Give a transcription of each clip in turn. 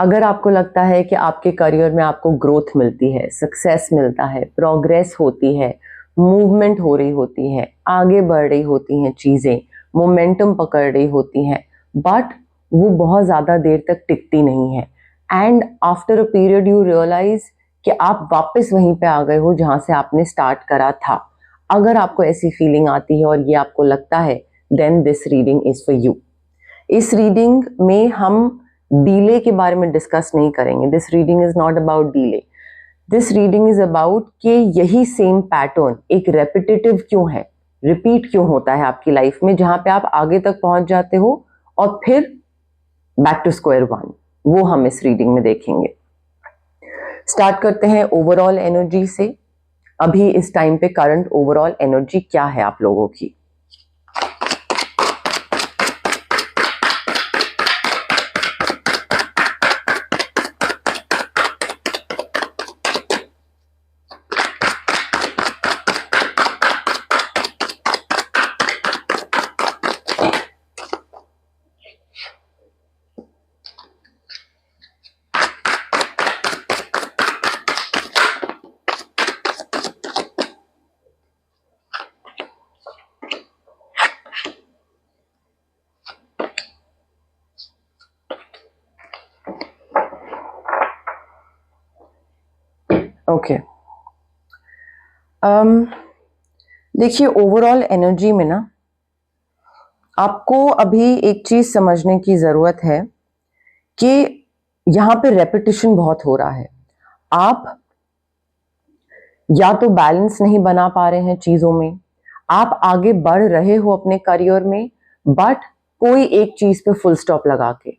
अगर आपको लगता है कि आपके करियर में आपको ग्रोथ मिलती है, सक्सेस मिलता है, प्रोग्रेस होती है, मूवमेंट हो रही होती है, आगे बढ़ रही होती हैं चीज़ें, मोमेंटम पकड़ रही होती हैं, बट वो बहुत ज़्यादा देर तक टिकती नहीं है and after a period you realise कि आप वापस वहीं पे आ गए हो जहाँ से आपने स्टार्ट करा था। अगर आपको ऐसी फीलिंग आती है और ये आपको लगता है, then this reading is for you. इस रीडिंग में हम डीले के बारे में डिस्कस नहीं करेंगे। This reading is not about delay, this reading is about कि यही सेम पैटर्न एक रेपिटेटिव क्यों है, रिपीट क्यों होता है आपकी लाइफ में, जहां पे आप आगे तक पहुंच जाते हो और फिर बैक टू स्क्वायर वन। वो हम इस रीडिंग में देखेंगे। स्टार्ट करते हैं ओवरऑल एनर्जी से। अभी इस टाइम पे करंट ओवरऑल एनर्जी क्या है आप लोगों की? ओके, देखिए ओवरऑल एनर्जी में ना आपको अभी एक चीज समझने की जरूरत है कि यहाँ पे रेपिटेशन बहुत हो रहा है। आप या तो बैलेंस नहीं बना पा रहे हैं चीजों में, आप आगे बढ़ रहे हो अपने करियर में बट कोई एक चीज पे फुल स्टॉप लगा के,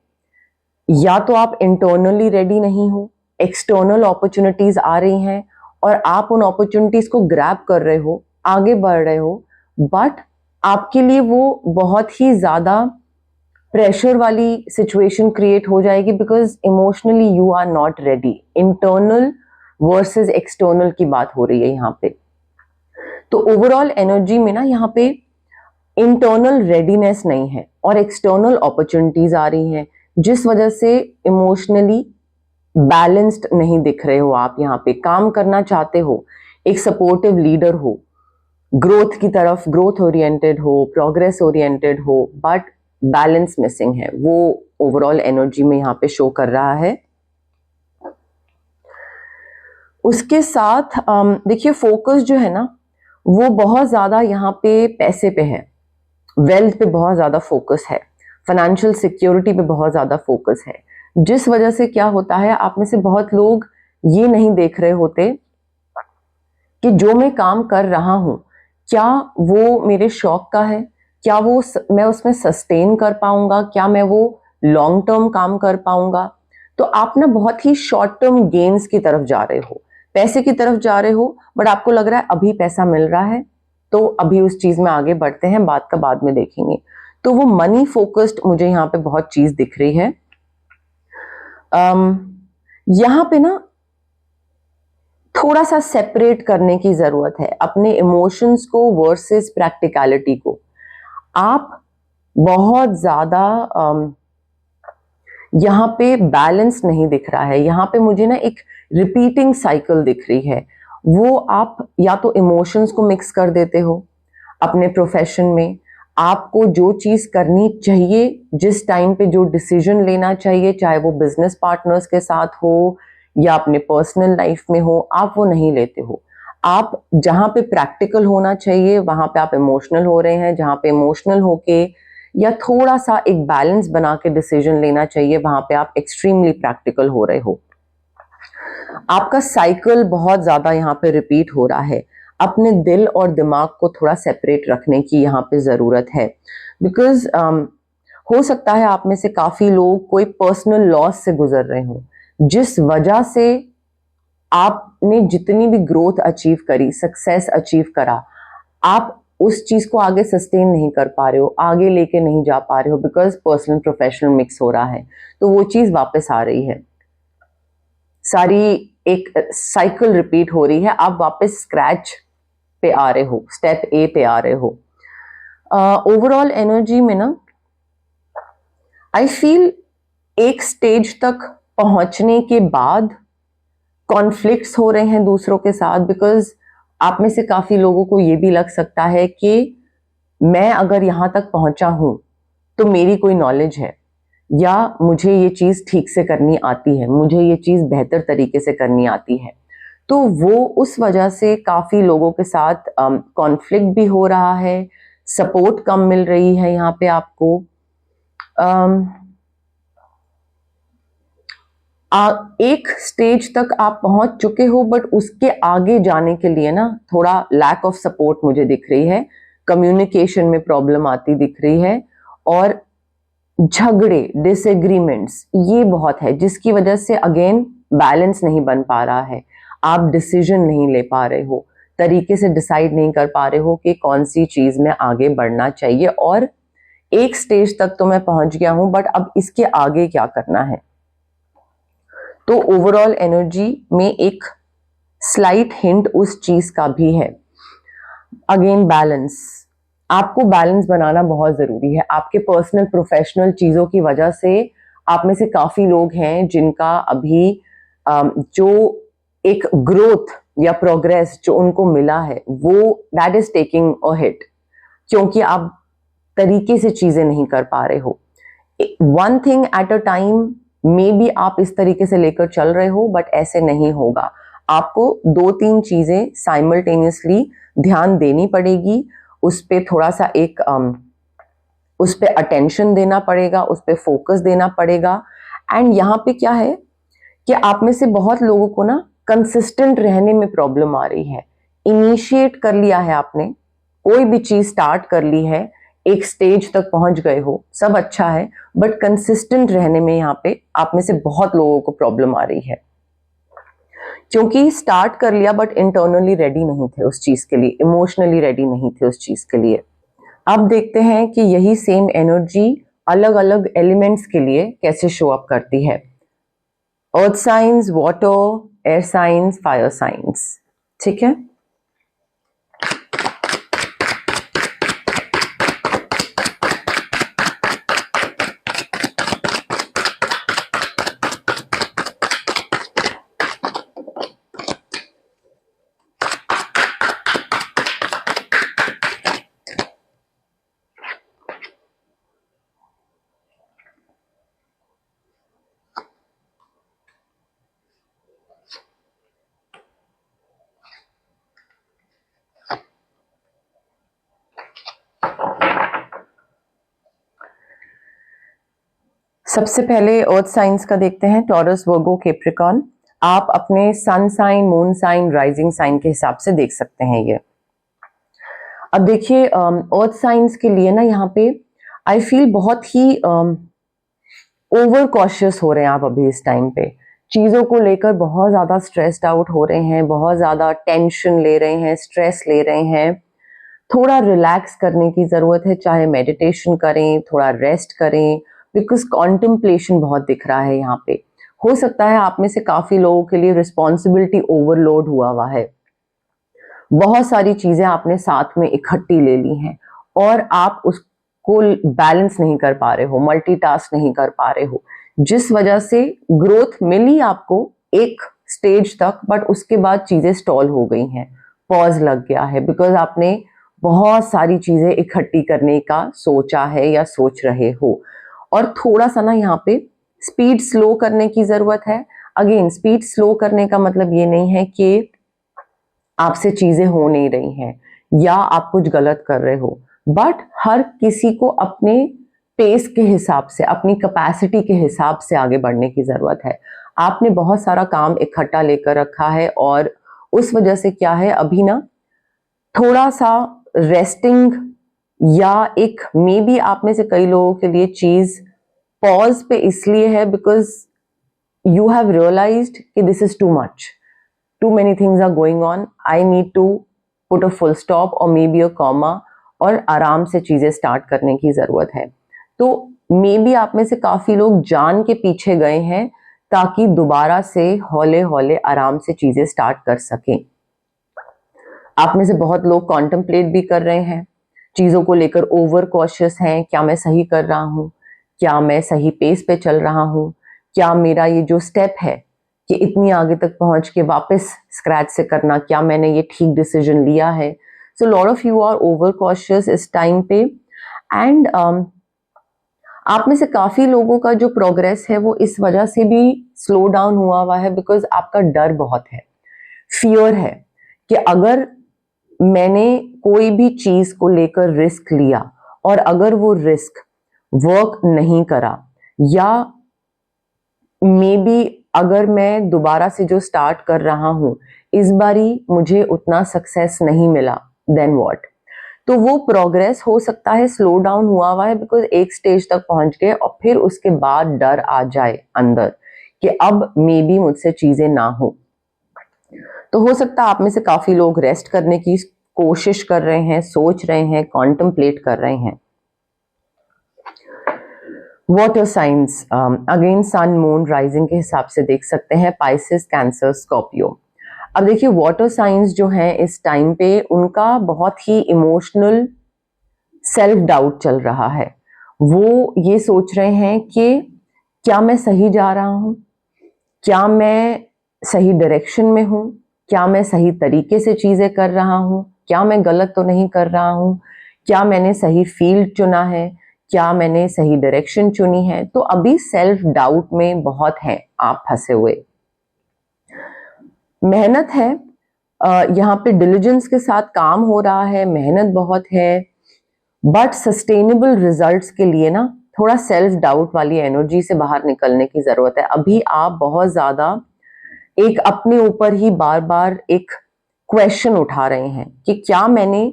या तो आप इंटरनली रेडी नहीं हो, एक्सटर्नल अपॉर्चुनिटीज आ रही हैं और आप उन अपॉर्चुनिटीज को ग्रैब कर रहे हो, आगे बढ़ रहे हो, बट आपके लिए वो बहुत ही ज्यादा प्रेशर वाली सिचुएशन क्रिएट हो जाएगी because emotionally you are not ready. Internal versus external की बात हो रही है यहाँ पे। तो ओवरऑल एनर्जी में ना यहाँ पे इंटरनल रेडीनेस नहीं है और एक्सटर्नल अपॉर्चुनिटीज आ रही हैं, जिस वजह से इमोशनली बैलेंस्ड नहीं दिख रहे हो। आप यहाँ पे काम करना चाहते हो, एक सपोर्टिव लीडर हो, ग्रोथ की तरफ, ग्रोथ ओरिएंटेड हो, प्रोग्रेस ओरिएंटेड हो, बट बैलेंस मिसिंग है, वो ओवरऑल एनर्जी में यहाँ पे शो कर रहा है। उसके साथ देखिए फोकस जो है ना वो बहुत ज्यादा यहाँ पे पैसे पे है, वेल्थ पे बहुत ज्यादा फोकस है, फाइनेंशियल सिक्योरिटी पे बहुत ज्यादा फोकस है, जिस वजह से क्या होता है आप में से बहुत लोग ये नहीं देख रहे होते कि जो मैं काम कर रहा हूं क्या वो मेरे शौक का है, क्या वो मैं उसमें सस्टेन कर पाऊंगा, क्या मैं वो लॉन्ग टर्म काम कर पाऊंगा। तो आप ना बहुत ही शॉर्ट टर्म गेन्स की तरफ जा रहे हो, पैसे की तरफ जा रहे हो, बट आपको लग रहा है अभी पैसा मिल रहा है तो अभी उस चीज में आगे बढ़ते हैं, बात का बाद में देखेंगे। तो वो मनी फोकस्ड मुझे यहाँ पे बहुत चीज दिख रही है। यहाँ पे ना थोड़ा सा सेपरेट करने की जरूरत है अपने इमोशंस को वर्सेस प्रैक्टिकलिटी को। आप बहुत ज्यादा यहाँ पे बैलेंस नहीं दिख रहा है, यहाँ पे मुझे ना एक रिपीटिंग साइकिल दिख रही है। वो आप या तो इमोशंस को मिक्स कर देते हो अपने प्रोफेशन में, आपको जो चीज करनी चाहिए, जिस टाइम पे जो डिसीजन लेना चाहिए, चाहे वो बिजनेस पार्टनर्स के साथ हो या अपने पर्सनल लाइफ में हो, आप वो नहीं लेते हो। आप जहां पे प्रैक्टिकल होना चाहिए वहां पे आप इमोशनल हो रहे हैं, जहां पे इमोशनल होके या थोड़ा सा एक बैलेंस बना के डिसीजन लेना चाहिए वहां पे आप एक्सट्रीमली प्रैक्टिकल हो रहे हो। आपका साइकिल बहुत ज्यादा यहाँ पे रिपीट हो रहा है। अपने दिल और दिमाग को थोड़ा सेपरेट रखने की यहाँ पे जरूरत है बिकॉज हो सकता है आप में से काफी लोग कोई पर्सनल लॉस से गुजर रहे हो, जिस वजह से आपने जितनी भी ग्रोथ अचीव करी, सक्सेस अचीव करा, आप उस चीज को आगे सस्टेन नहीं कर पा रहे हो, आगे लेके नहीं जा पा रहे हो बिकॉज पर्सनल प्रोफेशनल मिक्स हो रहा है। तो वो चीज वापस आ रही है, सारी एक साइकिल रिपीट हो रही है, आप वापस स्क्रैच पे आ रहे हो, स्टेप ए पे आ रहे हो। ओवरऑल एनर्जी में ना आई फील एक स्टेज तक पहुंचने के बाद कॉन्फ्लिक्ट्स हो रहे हैं दूसरों के साथ, बिकॉज आप में से काफी लोगों को ये भी लग सकता है कि मैं अगर यहां तक पहुंचा हूं तो मेरी कोई नॉलेज है, या मुझे ये चीज ठीक से करनी आती है, मुझे ये चीज बेहतर तरीके से करनी आती है। तो वो उस वजह से काफी लोगों के साथ कॉन्फ्लिक्ट भी हो रहा है, सपोर्ट कम मिल रही है यहाँ पे आपको। एक स्टेज तक आप पहुंच चुके हो, बट उसके आगे जाने के लिए ना थोड़ा लैक ऑफ सपोर्ट मुझे दिख रही है, कम्युनिकेशन में प्रॉब्लम आती दिख रही है, और झगड़े, डिसएग्रीमेंट्स ये बहुत है, जिसकी वजह से अगेन बैलेंस नहीं बन पा रहा है। आप डिसीजन नहीं ले पा रहे हो, तरीके से डिसाइड नहीं कर पा रहे हो कि कौन सी चीज में आगे बढ़ना चाहिए, और एक स्टेज तक तो मैं पहुंच गया हूं, बट अब इसके आगे क्या करना है। तो ओवरऑल एनर्जी में एक स्लाइट हिंट उस चीज का भी है। अगेन बैलेंस, आपको बैलेंस बनाना बहुत जरूरी है। आपके पर्सनल प्रोफेशनल चीजों की वजह से आप में से काफी लोग हैं जिनका अभी जो एक ग्रोथ या प्रोग्रेस जो उनको मिला है वो that is taking a hit, क्योंकि आप तरीके से चीजें नहीं कर पा रहे हो। One thing at a time, may be आप इस तरीके से लेकर चल रहे हो, बट ऐसे नहीं होगा। आपको 2-3 चीजें साइमल्टेनियसली ध्यान देनी पड़ेगी, उस पर थोड़ा सा एक उस पर अटेंशन देना पड़ेगा, उस पर फोकस देना पड़ेगा। एंड यहाँ पे क्या है कि आप में से बहुत लोगों को ना कंसिस्टेंट रहने में प्रॉब्लम आ रही है। इनिशिएट कर लिया है आपने, कोई भी चीज स्टार्ट कर ली है, एक स्टेज तक पहुंच गए हो, सब अच्छा है, बट कंसिस्टेंट रहने में यहाँ पे आप में से बहुत लोगों को प्रॉब्लम आ रही है, क्योंकि स्टार्ट कर लिया बट इंटरनली रेडी नहीं थे उस चीज के लिए, इमोशनली रेडी नहीं थे उस चीज के लिए। अब देखते हैं कि यही सेम एनर्जी अलग अलग एलिमेंट्स के लिए कैसे शो अप करती है। Earth science, water, air science, fire science. ठीक है, सबसे पहले अर्थ साइंस का देखते हैं, टॉरस, वर्गो, कैप्रिकॉर्न। आप अपने sun sign, moon sign, rising sign के हिसाब से देख सकते हैं ये। अब देखिए अर्थ साइंस के लिए ना यहाँ पे आई फील बहुत ही ओवर कॉशियस हो रहे हैं आप अभी इस टाइम पे, चीजों को लेकर बहुत ज्यादा स्ट्रेस्ड आउट हो रहे हैं, बहुत ज्यादा टेंशन ले रहे हैं, स्ट्रेस ले रहे हैं। थोड़ा रिलैक्स करने की जरूरत है, चाहे मेडिटेशन करें, थोड़ा रेस्ट करें, बिकॉज कॉन्टेम्पलेशन बहुत दिख रहा है यहाँ पे। हो सकता है आप में से काफी लोगों के लिए रिस्पॉन्सिबिलिटी ओवरलोड हुआ है, बहुत सारी चीजें आपने साथ में इकट्ठी ले ली हैं और आप उसको बैलेंस नहीं कर पा रहे हो, मल्टीटास्क नहीं कर पा रहे हो, जिस वजह से ग्रोथ मिली आपको एक स्टेज तक, बट उसके बाद चीजें स्टॉल हो गई हैं, पॉज लग गया है, बिकॉज आपने बहुत सारी चीजें इकट्ठी करने का सोचा है या सोच रहे हो। और थोड़ा सा ना यहाँ पे स्पीड स्लो करने की जरूरत है। अगेन स्पीड स्लो करने का मतलब ये नहीं है कि आपसे चीजें हो नहीं रही हैं या आप कुछ गलत कर रहे हो, बट हर किसी को अपने पेस के हिसाब से, अपनी कैपेसिटी के हिसाब से आगे बढ़ने की जरूरत है। आपने बहुत सारा काम इकट्ठा लेकर रखा है और उस वजह से क्या है, अभी ना थोड़ा सा रेस्टिंग, या एक मे बी आप में से कई लोगों के लिए चीज पॉज पे इसलिए है बिकॉज यू हैव रियलाइज्ड कि this is too much, too many things are going on, I need to put a full stop or maybe a comma, और आराम से चीजें स्टार्ट करने की जरूरत है। तो मे बी आप में से काफी लोग जान के पीछे गए हैं ताकि दोबारा से हौले हौले आराम से चीजें स्टार्ट कर सकें। आप में से बहुत लोग कॉन्टेम्पलेट भी कर रहे हैं, चीजों को लेकर ओवर कॉशियस हैं, क्या मैं सही कर रहा हूँ, क्या मैं सही पेस पे चल रहा हूँ, क्या मेरा ये जो स्टेप है कि इतनी आगे तक पहुंच के वापस स्क्रैच से करना, क्या मैंने ये ठीक डिसीजन लिया है? So lot of you are over cautious इस टाइम पे, एंड आप में से काफी लोगों का जो प्रोग्रेस है वो इस वजह से भी स्लो डाउन हुआ है बिकॉज आपका डर बहुत है, फियर है कि अगर मैंने कोई भी चीज को लेकर रिस्क लिया और अगर वो रिस्क वर्क नहीं करा, या मे बी अगर मैं दोबारा से जो स्टार्ट कर रहा हूं इस बारी मुझे उतना सक्सेस नहीं मिला, देन व्हाट? तो वो प्रोग्रेस हो सकता है स्लो डाउन हुआ है बिकॉज एक स्टेज तक पहुंच गए और फिर उसके बाद डर आ जाए अंदर कि अब मे बी मुझसे चीजें ना हो। तो हो सकता है आप में से काफी लोग रेस्ट करने की कोशिश कर रहे हैं, सोच रहे हैं, कॉन्टम्पलेट कर रहे हैं। Water signs again sun moon rising के हिसाब से देख सकते हैं, पाइसेस, कैंसर, स्कॉर्पियो। अब देखिए वाटर साइंस जो है इस टाइम पे उनका बहुत ही इमोशनल सेल्फ डाउट चल रहा है। वो ये सोच रहे हैं कि क्या मैं सही जा रहा हूं, क्या मैं सही डायरेक्शन में हूं, क्या मैं सही तरीके से चीजें कर रहा हूं, क्या मैं गलत तो नहीं कर रहा हूं, क्या मैंने सही फील्ड चुना है, क्या मैंने सही डायरेक्शन चुनी है। तो अभी सेल्फ डाउट में बहुत हैं आप फंसे हुए। मेहनत है, यहाँ पे डिलीजेंस के साथ काम हो रहा है, मेहनत बहुत है, बट सस्टेनेबल रिजल्ट्स के लिए ना थोड़ा सेल्फ डाउट वाली एनर्जी से बाहर निकलने की जरूरत है। अभी आप बहुत ज्यादा एक अपने ऊपर ही बार बार एक क्वेश्चन उठा रहे हैं कि क्या मैंने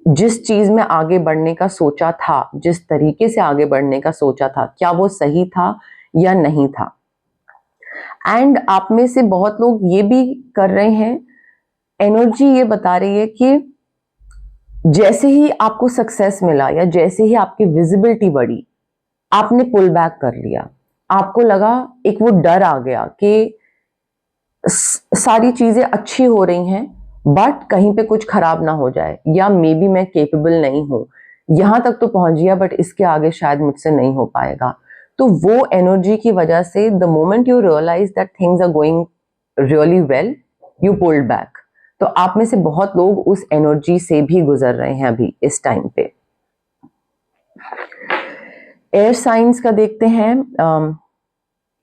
जिस चीज में आगे बढ़ने का सोचा था, जिस तरीके से आगे बढ़ने का सोचा था, क्या वो सही था या नहीं था। एंड आप में से बहुत लोग ये भी कर रहे हैं, एनर्जी ये बता रही है कि जैसे ही आपको सक्सेस मिला या जैसे ही आपकी विजिबिलिटी बढ़ी, आपने पुल बैक कर लिया। आपको लगा, एक वो डर आ गया कि सारी चीजें अच्छी हो रही हैं बट कहीं पे कुछ खराब ना हो जाए, या मे बी मैं केपेबल नहीं हूं, यहां तक तो पहुंच गया बट इसके आगे शायद मुझसे नहीं हो पाएगा। तो वो एनर्जी की वजह से the moment you realise that things are going really well, you pulled back. तो आप में से बहुत लोग उस एनर्जी से भी गुजर रहे हैं अभी इस टाइम पे। एयर साइंस का देखते हैं,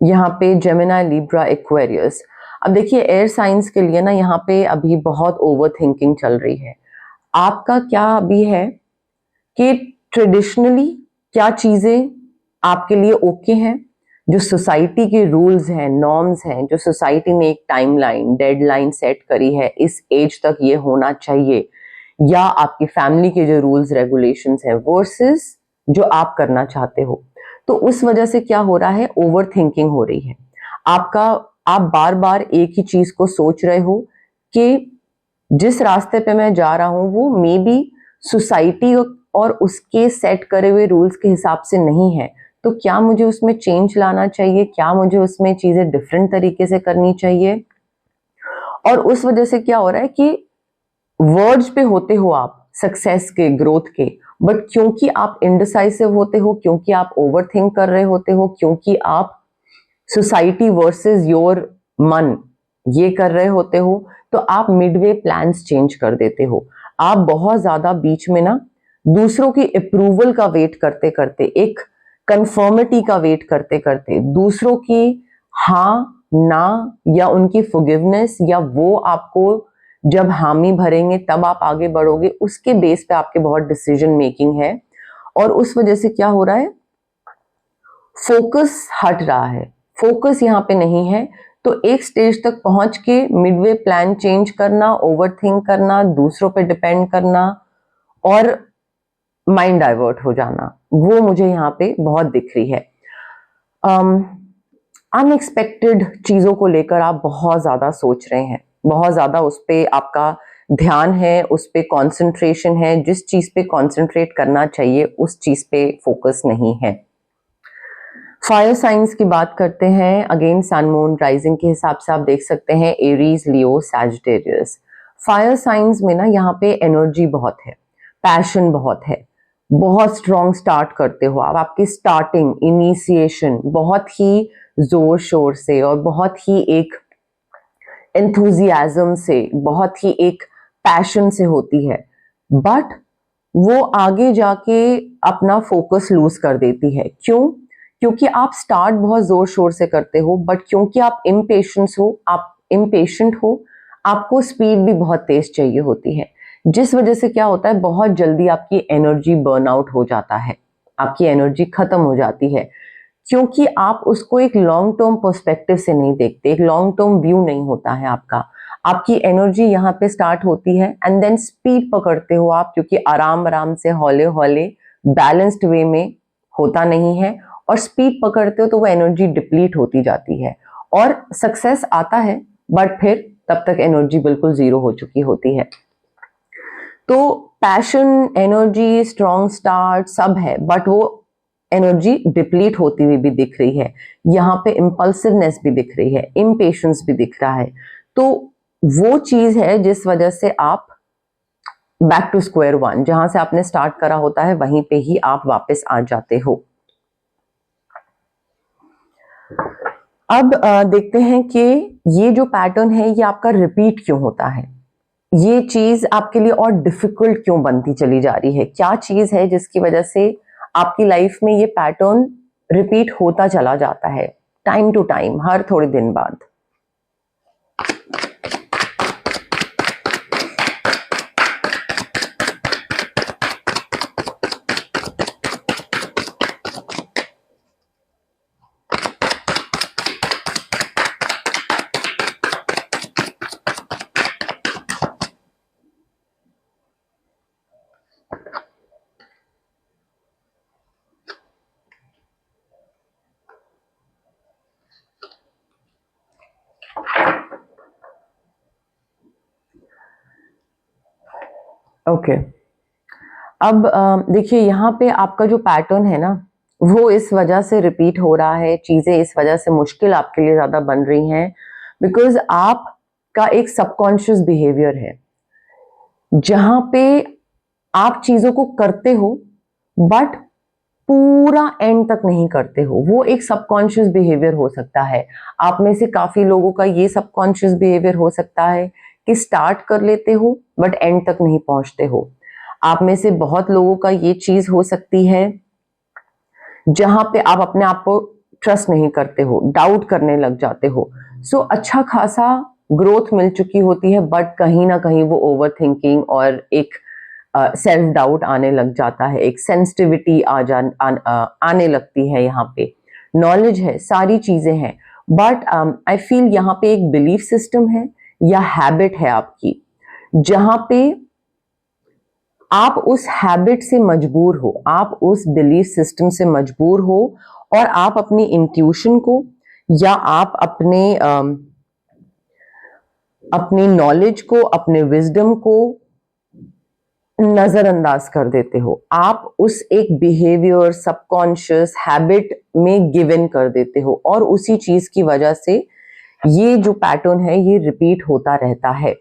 यहाँ पे जेमिनी, लिब्रा, एक्वेरियस। अब देखिए एयर साइंस के लिए ना यहाँ पे अभी बहुत ओवर थिंकिंग चल रही है। आपका क्या अभी है कि ट्रेडिशनली क्या चीजें आपके लिए ओके हैं, जो सोसाइटी के रूल्स हैं, नॉर्म्स हैं, जो सोसाइटी ने एक टाइमलाइन, डेडलाइन सेट करी है, इस एज तक ये होना चाहिए, या आपकी फैमिली के जो रूल्स रेगुलेशंस हैं वर्सेस जो आप करना चाहते हो। तो उस वजह से क्या हो रहा है, ओवर थिंकिंग हो रही है आपका। आप बार बार एक ही चीज को सोच रहे हो कि जिस रास्ते पे मैं जा रहा हूं वो मे बी सोसाइटी और उसके सेट करे हुए रूल्स के हिसाब से नहीं है, तो क्या मुझे उसमें चेंज लाना चाहिए, क्या मुझे उसमें चीजें डिफरेंट तरीके से करनी चाहिए। और उस वजह से क्या हो रहा है कि वर्ड्स पे होते हो आप सक्सेस के, ग्रोथ के, बट क्योंकि आप इनडिसाइसिव होते हो, क्योंकि आप ओवर थिंक कर रहे होते हो, क्योंकि आप सोसाइटी वर्सेस योर मन ये कर रहे होते हो, तो आप मिडवे प्लान्स चेंज कर देते हो। आप बहुत ज्यादा बीच में ना दूसरों की अप्रूवल का वेट करते करते, एक कंफर्मिटी का वेट करते करते, दूसरों की हाँ ना या उनकी फॉरगिवनेस, या वो आपको जब हामी भरेंगे तब आप आगे बढ़ोगे, उसके बेस पे आपके बहुत डिसीजन मेकिंग है। और उस वजह से क्या हो रहा है, फोकस हट रहा है, फोकस यहाँ पे नहीं है। तो एक स्टेज तक पहुंच के मिडवे प्लान चेंज करना, ओवर थिंक करना, दूसरों पे डिपेंड करना और माइंड डाइवर्ट हो जाना, वो मुझे यहाँ पे बहुत दिख रही है। अनएक्सपेक्टेड चीजों को लेकर आप बहुत ज्यादा सोच रहे हैं, बहुत ज्यादा उस पे आपका ध्यान है, उस पे कंसंट्रेशन है। जिस चीज पे कंसंट्रेट करना चाहिए उस चीज पे फोकस नहीं है। फायर साइंस की बात करते हैं, अगेन सन मून राइजिंग के हिसाब से आप देख सकते हैं एरीज, लियो, सैजिटेरियस। फायर साइंस में ना यहाँ पे एनर्जी बहुत है, पैशन बहुत है, बहुत स्ट्रॉन्ग स्टार्ट करते हो आप, आपकी स्टार्टिंग, इनिशिएशन बहुत ही जोर शोर से और बहुत ही एक एंथुजियाज्म से, बहुत ही एक पैशन से होती है, बट वो आगे जाके अपना फोकस लूज कर देती है। क्यों? क्योंकि आप स्टार्ट बहुत जोर शोर से करते हो, बट क्योंकि आप इम्पेशेंट हो, आपको स्पीड भी बहुत तेज चाहिए होती है, जिस वजह से क्या होता है, बहुत जल्दी आपकी एनर्जी बर्न आउट हो जाता है, आपकी एनर्जी खत्म हो जाती है, क्योंकि आप उसको एक लॉन्ग टर्म पर्सपेक्टिव से नहीं देखते, एक लॉन्ग टर्म व्यू नहीं होता है आपका। आपकी एनर्जी यहाँ पे स्टार्ट होती है एंड देन स्पीड पकड़ते हो आप, क्योंकि आराम आराम से हौले हौले बैलेंस्ड वे में होता नहीं है, और स्पीड पकड़ते हो तो वो एनर्जी डिप्लीट होती जाती है और सक्सेस आता है, बट फिर तब तक एनर्जी बिल्कुल जीरो हो चुकी होती है। तो पैशन, एनर्जी, स्ट्रॉन्ग स्टार्ट सब है, बट वो एनर्जी डिप्लीट होती हुई भी दिख रही है। यहाँ पे इम्पल्सिवनेस भी दिख रही है, इम्पेशंस भी दिख रहा है। तो वो चीज है जिस वजह से आप बैक टू स्क्वायर वन, जहां से आपने स्टार्ट करा होता है वहीं पे ही आप वापस आ जाते हो। अब देखते हैं कि ये जो पैटर्न है ये आपका रिपीट क्यों होता है, ये चीज आपके लिए और डिफिकल्ट क्यों बनती चली जा रही है, क्या चीज है जिसकी वजह से आपकी लाइफ में ये पैटर्न रिपीट होता चला जाता है टाइम टू टाइम, हर थोड़े दिन बाद। ओके, अब देखिए यहाँ पे आपका जो पैटर्न है ना, वो इस वजह से रिपीट हो रहा है, चीजें इस वजह से मुश्किल आपके लिए ज्यादा बन रही हैं, बिकॉज आपका एक सबकॉन्शियस बिहेवियर है जहां पे आप चीजों को करते हो बट पूरा एंड तक नहीं करते हो। वो एक सबकॉन्शियस बिहेवियर हो सकता है। आप में से काफी लोगों का ये सबकॉन्शियस बिहेवियर हो सकता है कि स्टार्ट कर लेते हो बट एंड तक नहीं पहुंचते हो। आप में से बहुत लोगों का ये चीज हो सकती है जहां पे आप अपने आप को ट्रस्ट नहीं करते हो, डाउट करने लग जाते हो। सो अच्छा खासा ग्रोथ मिल चुकी होती है, बट कहीं ना कहीं वो ओवर थिंकिंग और एक सेल्फ डाउट आने लग जाता है, एक सेंसिटिविटी आने लगती है। यहाँ पे नॉलेज है, सारी चीजें हैं, बट आई फील यहाँ पे एक बिलीफ सिस्टम है या हैबिट है आपकी, जहां पे आप उस हैबिट से मजबूर हो, आप उस बिलीफ सिस्टम से मजबूर हो, और आप अपनी इंट्यूशन को या आप अपनी नॉलेज को, अपने विजडम को नजरअंदाज कर देते हो। आप उस एक बिहेवियर, सबकॉन्शियस हैबिट में गिव इन कर देते हो, और उसी चीज की वजह से ये जो पैटर्न है ये रिपीट होता रहता है।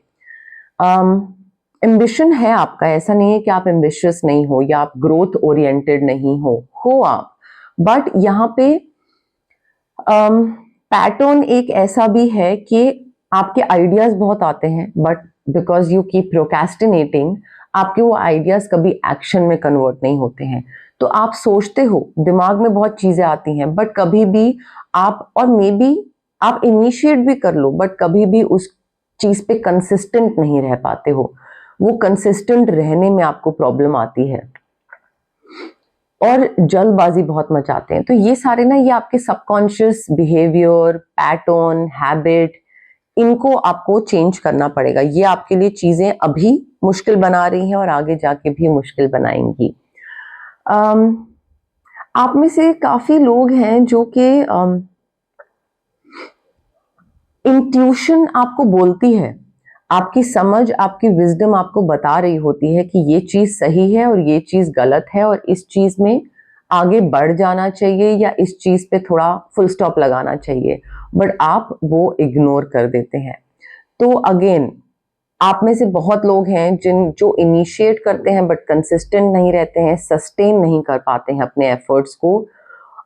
एम्बिशन है आपका, ऐसा नहीं है कि आप एम्बिशियस नहीं हो या आप ग्रोथ ओरिएंटेड नहीं हो आप, बट यहाँ पे पैटर्न एक ऐसा भी है कि आपके आइडियाज बहुत आते हैं, but because you keep procrastinating, आपके वो आइडियाज कभी एक्शन में कन्वर्ट नहीं होते हैं। तो आप सोचते हो, दिमाग में बहुत चीजें आती हैं, बट कभी भी आप, और मे बी आप इनिशिएट भी कर लो, बट कभी भी उस चीज पे कंसिस्टेंट नहीं रह पाते हो। वो कंसिस्टेंट रहने में आपको प्रॉब्लम आती है और जल्दबाजी बहुत मचाते हैं। तो ये सारे ना, ये आपके सबकॉन्शियस बिहेवियर, पैटर्न, हैबिट, इनको आपको चेंज करना पड़ेगा। ये आपके लिए चीजें अभी मुश्किल बना रही हैं और आगे जाके भी मुश्किल बनाएंगी। आप में से काफी लोग हैं जो कि इंट्यूशन आपको बोलती है, आपकी समझ, आपकी विजडम आपको बता रही होती है कि ये चीज सही है और ये चीज गलत है, और इस चीज में आगे बढ़ जाना चाहिए या इस चीज पे थोड़ा फुल स्टॉप लगाना चाहिए, बट आप वो इग्नोर कर देते हैं। तो अगेन, आप में से बहुत लोग हैं जो इनिशिएट करते हैं बट कंसिस्टेंट नहीं रहते हैं, सस्टेन नहीं कर पाते हैं अपने एफर्ट्स को,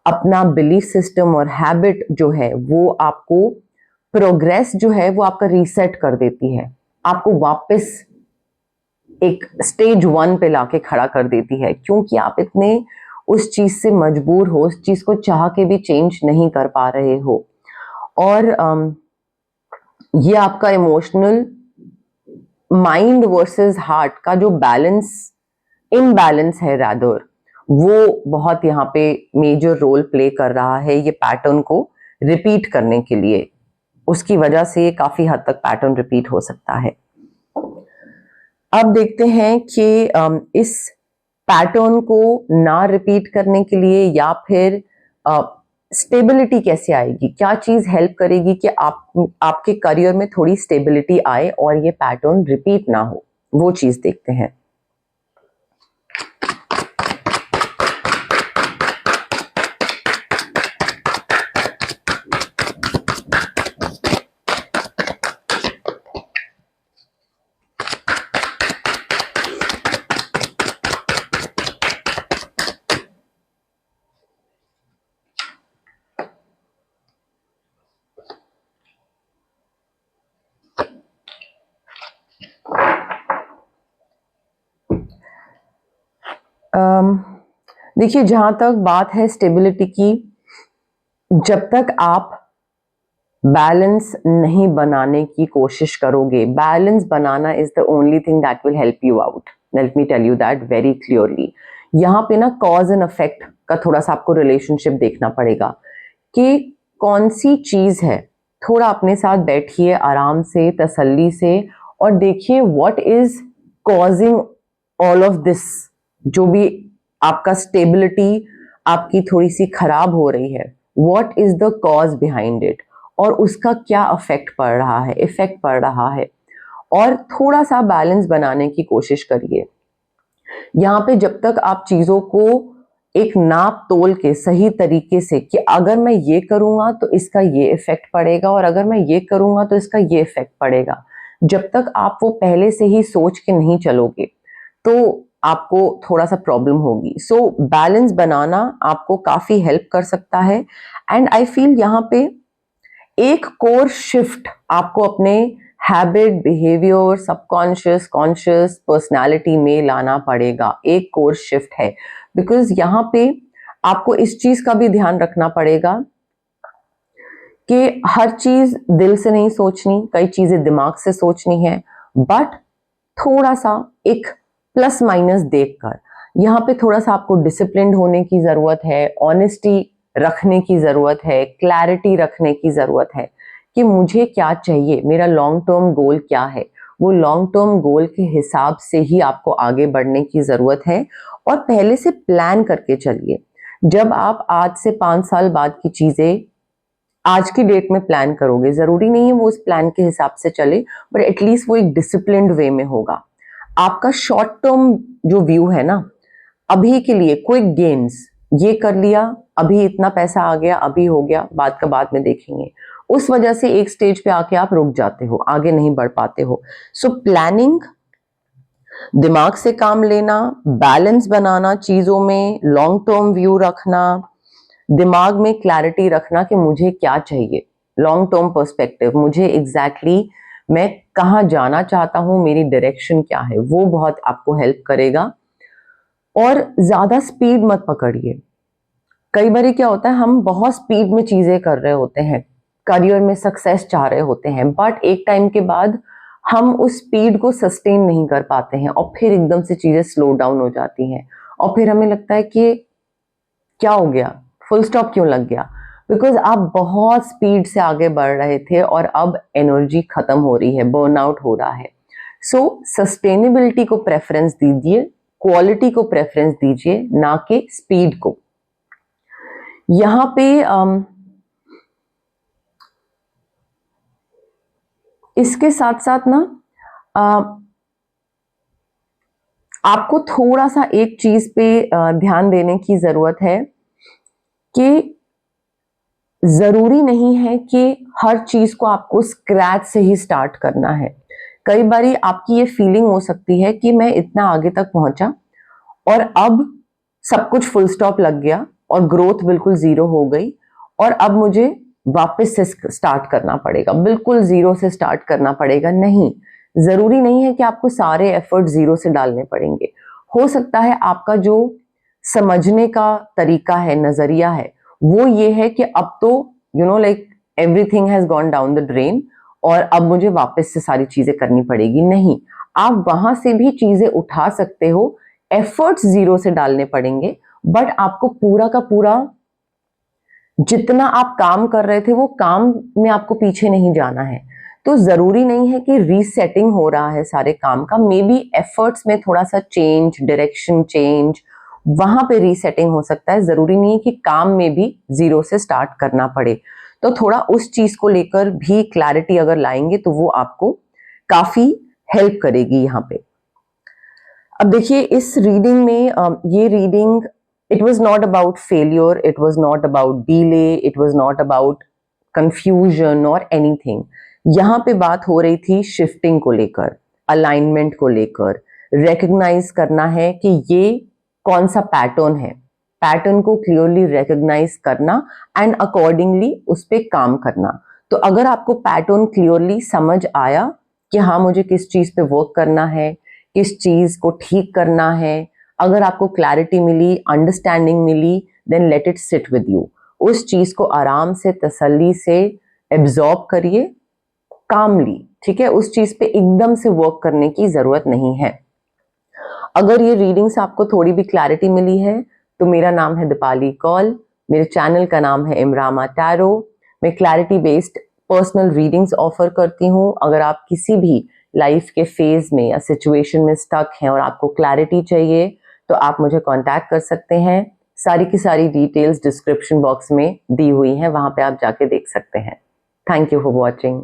अपना बिलीफ सिस्टम और हैबिट जो है वो आपको प्रोग्रेस जो है वो आपका रीसेट कर देती है, आपको वापस एक स्टेज 1 पे लाके खड़ा कर देती है, क्योंकि आप इतने उस चीज से मजबूर हो, उस चीज को चाह के भी चेंज नहीं कर पा रहे हो। और ये आपका इमोशनल माइंड वर्सेस हार्ट का जो बैलेंस, इनबैलेंस है रादर, वो बहुत यहाँ पे मेजर रोल प्ले कर रहा है ये पैटर्न को रिपीट करने के लिए। उसकी वजह से ये काफी हद तक पैटर्न रिपीट हो सकता है। अब देखते हैं कि इस पैटर्न को ना रिपीट करने के लिए या फिर स्टेबिलिटी कैसे आएगी, क्या चीज हेल्प करेगी कि आपके करियर में थोड़ी स्टेबिलिटी आए और ये पैटर्न रिपीट ना हो, वो चीज देखते हैं। देखिए, जहां तक बात है स्टेबिलिटी की, जब तक आप बैलेंस नहीं बनाने की कोशिश करोगे, बैलेंस बनाना is the only thing that will help you out. Let me tell you that very clearly. यहाँ पे ना कॉज एंड इफेक्ट का थोड़ा सा आपको रिलेशनशिप देखना पड़ेगा कि कौन सी चीज है। थोड़ा अपने साथ बैठिए आराम से, तसल्ली से, और देखिए what is causing all of this. जो भी आपका स्टेबिलिटी आपकी थोड़ी सी खराब हो रही है, what is the cause behind it, और उसका क्या इफेक्ट पड़ रहा है, और थोड़ा सा बैलेंस बनाने की कोशिश करिए। यहाँ पे जब तक आप चीजों को एक नाप तोल के सही तरीके से कि अगर मैं ये करूंगा तो इसका ये इफेक्ट पड़ेगा, और अगर मैं ये करूंगा तो इसका ये इफेक्ट पड़ेगा, जब तक आप वो पहले से ही सोच के नहीं चलोगे तो आपको थोड़ा सा प्रॉब्लम होगी। सो बैलेंस बनाना आपको काफी हेल्प कर सकता है। एंड आई फील यहाँ पे एक कोर शिफ्ट आपको अपने habit, behaviour, subconscious, conscious, personality में लाना पड़ेगा। एक कोर शिफ्ट है, बिकॉज यहाँ पे आपको इस चीज का भी ध्यान रखना पड़ेगा कि हर चीज दिल से नहीं सोचनी, कई चीजें दिमाग से सोचनी है, बट थोड़ा सा एक प्लस माइनस देखकर। यहाँ पे थोड़ा सा आपको डिसिप्लिन होने की जरूरत है, ऑनेस्टी रखने की जरूरत है, क्लैरिटी रखने की जरूरत है कि मुझे क्या चाहिए, मेरा लॉन्ग टर्म गोल क्या है। वो लॉन्ग टर्म गोल के हिसाब से ही आपको आगे बढ़ने की जरूरत है, और पहले से प्लान करके चलिए। जब आप आज से 5 साल बाद की चीजें आज की डेट में प्लान करोगे, जरूरी नहीं है वो उस प्लान के हिसाब से चले, बट एटलीस्ट वो एक डिसिप्लिन्ड वे में होगा। आपका शॉर्ट टर्म जो व्यू है ना, अभी के लिए क्विक गेन्स, ये कर लिया, अभी इतना पैसा आ गया, अभी हो गया, बाद का बाद में देखेंगे, उस वजह से एक स्टेज पे आके आप रुक जाते हो, आगे नहीं बढ़ पाते हो। सो प्लानिंग, दिमाग से काम लेना, बैलेंस बनाना चीजों में, लॉन्ग टर्म व्यू रखना, दिमाग में क्लैरिटी रखना कि मुझे क्या चाहिए, लॉन्ग टर्म पर्सपेक्टिव, मुझे एग्जैक्टली मैं कहाँ जाना चाहता हूँ, मेरी डायरेक्शन क्या है, वो बहुत आपको हेल्प करेगा। और ज्यादा स्पीड मत पकड़िए। कई बार क्या होता है, हम बहुत स्पीड में चीजें कर रहे होते हैं, करियर में सक्सेस चाह रहे होते हैं, बट एक टाइम के बाद हम उस स्पीड को सस्टेन नहीं कर पाते हैं, और फिर एकदम से चीजें स्लो डाउन हो जाती हैं, और फिर हमें लगता है कि क्या हो गया, फुल स्टॉप क्यों लग गया, बिकॉज आप बहुत स्पीड से आगे बढ़ रहे थे और अब एनर्जी खत्म हो रही है, बर्नआउट हो रहा है। सो सस्टेनेबिलिटी को प्रेफरेंस दीजिए, क्वालिटी को प्रेफरेंस दीजिए, ना कि स्पीड को। यहाँ पे इसके साथ साथ ना आपको थोड़ा सा एक चीज पे ध्यान देने की जरूरत है कि जरूरी नहीं है कि हर चीज को आपको स्क्रैच से ही स्टार्ट करना है। कई बारी आपकी ये फीलिंग हो सकती है कि मैं इतना आगे तक पहुंचा और अब सब कुछ फुल स्टॉप लग गया, और ग्रोथ बिल्कुल जीरो हो गई और अब मुझे वापस से स्टार्ट करना पड़ेगा, बिल्कुल जीरो से स्टार्ट करना पड़ेगा। नहीं, जरूरी नहीं है कि आपको सारे एफर्ट जीरो से डालने पड़ेंगे। हो सकता है आपका जो समझने का तरीका है, नजरिया है, वो ये है कि अब तो like everything has gone down the drain और अब मुझे वापस से सारी चीजें करनी पड़ेगी। नहीं, आप वहां से भी चीजें उठा सकते हो, एफर्ट्स जीरो से डालने पड़ेंगे, बट आपको पूरा का पूरा जितना आप काम कर रहे थे वो काम में आपको पीछे नहीं जाना है। तो जरूरी नहीं है कि रीसेटिंग हो रहा है सारे काम का, मे बी एफर्ट्स में थोड़ा सा चेंज, डायरेक्शन चेंज, वहां पे रीसेटिंग हो सकता है। जरूरी नहीं है कि काम में भी जीरो से स्टार्ट करना पड़े। तो थोड़ा उस चीज को लेकर भी क्लैरिटी अगर लाएंगे तो वो आपको काफी हेल्प करेगी यहाँ पे। अब देखिए इस रीडिंग में ये reading, it was not about failure, it was not about delay, it was not about confusion or anything। यहाँ पे बात हो रही थी शिफ्टिंग को लेकर, अलाइनमेंट को लेकर, रिकग्नाइज करना है कि ये कौन सा पैटर्न है, पैटर्न को क्लियरली रिकग्नाइज करना एंड अकॉर्डिंगली उस पर काम करना। तो अगर आपको पैटर्न क्लियरली समझ आया कि हाँ मुझे किस चीज पे वर्क करना है, किस चीज को ठीक करना है, अगर आपको क्लैरिटी मिली, अंडरस्टैंडिंग मिली, then let it sit with you. उस चीज को आराम से, तसल्ली से एब्जॉर्ब करिए, कामली, ठीक है। उस चीज पे एकदम से वर्क करने की जरूरत नहीं है। अगर ये रीडिंग से आपको थोड़ी भी क्लैरिटी मिली है तो मेरा नाम है दीपाली कौल, मेरे चैनल का नाम है इमरामा टैरो। मैं clarity based personal readings offer करती हूँ। अगर आप किसी भी लाइफ के फेज में या सिचुएशन में स्टक हैं और आपको क्लैरिटी चाहिए तो आप मुझे कांटेक्ट कर सकते हैं। सारी की सारी डिटेल्स डिस्क्रिप्शन बॉक्स में दी हुई हैं, वहां पे आप जाके देख सकते हैं। Thank you for watching.